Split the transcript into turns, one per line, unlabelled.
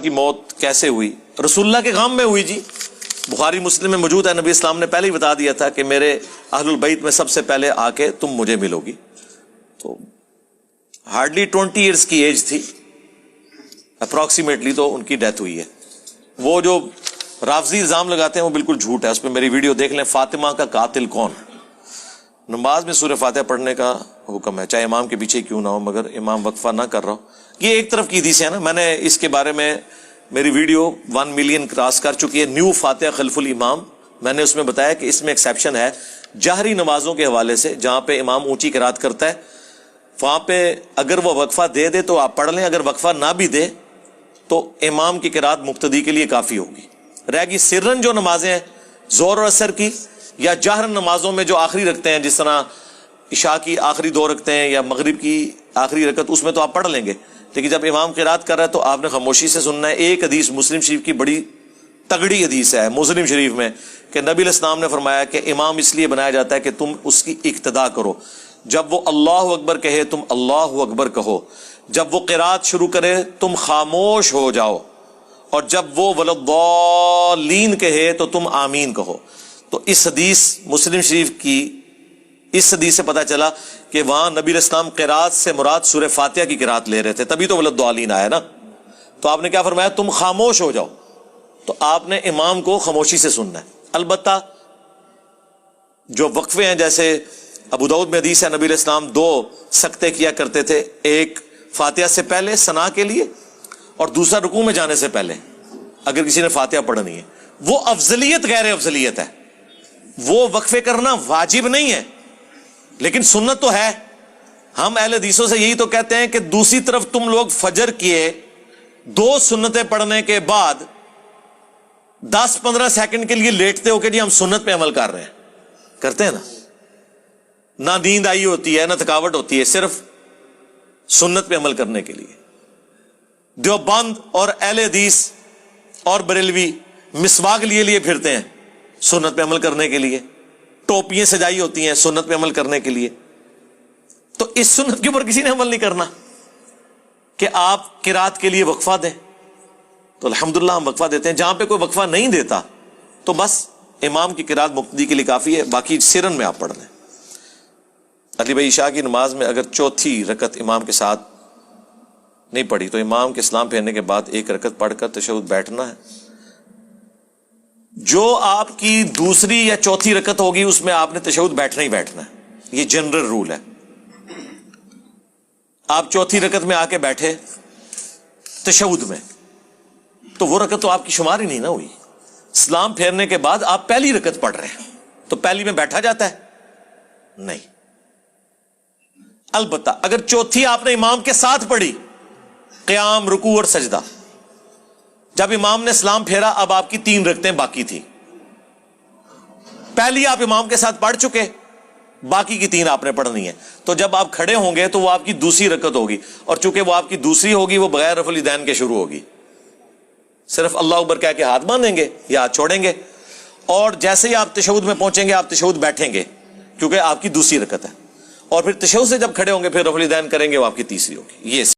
کی موت کیسے ہوئی؟ رسول اللہ کے غم میں ہوئی جی. بخاری مسلم میں موجود ہے، نبی اسلام نے پہلے ہی بتا دیا تھا کہ میرے اہل البیت میں سب سے پہلے آ کے تم مجھے ملو گی. تو ہارڈلی 20 ایئرس کی ایج تھی اپروکسیمیٹلی، تو ان کی ڈیتھ ہوئی ہے. وہ جو رافضی الزام لگاتے ہیں وہ بالکل جھوٹ ہے. اس پہ میری ویڈیو دیکھ لیں، فاطمہ کا قاتل کون. نماز میں سورہ فاتحہ پڑھنے کا حکم ہے، چاہے امام کے پیچھے کیوں نہ ہو، مگر امام وقفہ نہ کر رہا ہو. یہ ایک طرف کی حدیث ہے نا. میں نے اس کے بارے میں میری ویڈیو 1 ملین کراس کر چکی ہے، نیو فاتحہ خلف الامام. میں نے اس میں بتایا کہ اس میں ایکسیپشن ہے جہری نمازوں کے حوالے سے، جہاں پہ امام اونچی قرات کرتا ہے وہاں پہ اگر وہ وقفہ دے دے تو آپ پڑھ لیں، اگر وقفہ نہ بھی دے تو امام کی قرات مقتدی کے لیے کافی ہوگی. رہ گی سرن جو نمازیں ہیں ظہر اور عصر کی، یا جہر نمازوں میں جو آخری رکھتے ہیں، جس طرح عشاء کی آخری 2 رکھتے ہیں یا مغرب کی آخری رکعت، اس میں تو آپ پڑھ لیں گے. لیکن جب امام قرات کر رہا ہے تو آپ نے خاموشی سے سننا ہے. ایک حدیث مسلم شریف کی بڑی تگڑی حدیث ہے مسلم شریف میں کہ نبی علیہ السلام نے فرمایا کہ امام اس لیے بنایا جاتا ہے کہ تم اس کی اقتداء کرو. جب وہ اللہ اکبر کہے تم اللہ اکبر کہو، جب وہ قرات شروع کرے تم خاموش ہو جاؤ، اور جب وہ ولضالین کہے تو تم آمین کہو. تو اس حدیث مسلم شریف کی اس حدیث سے پتہ چلا کہ وہاں نبی علیہ السلام قرات سے مراد سورہ فاتحہ کی قرات لے رہے تھے، تبھی تو ولضالین آیا نا. تو آپ نے کیا فرمایا؟ تم خاموش ہو جاؤ. تو آپ نے امام کو خاموشی سے سننا ہے. البتہ جو وقفے ہیں، جیسے ابو داؤد میں حدیث ہے نبی علیہ السلام 2 سکتے کیا کرتے تھے، ایک فاتحہ سے پہلے ثنا کے لیے اور دوسرا رکوع میں جانے سے پہلے اگر کسی نے فاتحہ پڑھنی ہے. وہ افضلیت غیر افضلیت ہے. وہ وقفے کرنا واجب نہیں ہے لیکن سنت تو ہے. ہم اہل حدیثوں سے یہی تو کہتے ہیں کہ دوسری طرف تم لوگ فجر کیے 2 سنتیں پڑھنے کے بعد 10-15 سیکنڈ کے لیے لیٹتے ہو کہ جی ہم سنت پہ عمل کر رہے ہیں. کرتے ہیں نا. نہ نیند آئی ہوتی ہے نہ تھکاوٹ ہوتی ہے، صرف سنت پہ عمل کرنے کے لیے. دیوبند اور اہل حدیث اور بریلوی مسواک لیے پھرتے ہیں سنت پہ عمل کرنے کے لیے. ٹوپیاں سجائی ہوتی ہیں سنت پہ عمل کرنے کے لیے. تو اس سنت کے اوپر کسی نے عمل نہیں کرنا کہ آپ قرات کے لیے وقفہ دیں. تو الحمدللہ ہم وقفہ دیتے ہیں. جہاں پہ کوئی وقفہ نہیں دیتا تو بس امام کی قرات مقتدی کے لیے کافی ہے، باقی سرن میں آپ پڑھ لیں. علی بھائی، عشاء کی نماز میں اگر چوتھی رکعت امام کے ساتھ نہیں پڑھی تو امام کے سلام پھیرنے کے بعد 1 رکعت پڑھ کر تشہد بیٹھنا ہے. جو آپ کی دوسری یا چوتھی رکعت ہوگی اس میں آپ نے تشہد بیٹھنا ہی بیٹھنا ہے. یہ جنرل رول ہے. آپ چوتھی رکعت میں آ کے بیٹھے تشہد میں تو وہ رکعت تو آپ کی شمار ہی نہیں نہ ہوئی. سلام پھیرنے کے بعد آپ پہلی رکعت پڑھ رہے ہیں تو پہلی میں بیٹھا جاتا ہے؟ نہیں. البتہ اگر چوتھی آپ نے امام کے ساتھ پڑھی، قیام، رکوع اور سجدہ، جب امام نے سلام پھیرا اب آپ کی 3 رکعتیں باقی تھی. پہلی آپ امام کے ساتھ پڑھ چکے، باقی کی 3 آپ نے پڑھنی ہے. تو جب آپ کھڑے ہوں گے تو وہ آپ کی دوسری رکعت ہوگی، اور چونکہ وہ آپ کی دوسری ہوگی وہ بغیر رفع الیدین کے شروع ہوگی. صرف اللہ اکبر کہہ کے ہاتھ باندھیں گے یا ہاتھ چھوڑیں گے، اور جیسے ہی آپ تشہد میں پہنچیں گے آپ تشہد بیٹھیں گے کیونکہ آپ کی دوسری رکعت ہے. اور پھر تشہد سے جب کھڑے ہوں گے پھر رفع الیدین کریں گے، وہ آپ کی تیسری ہوگی. یہ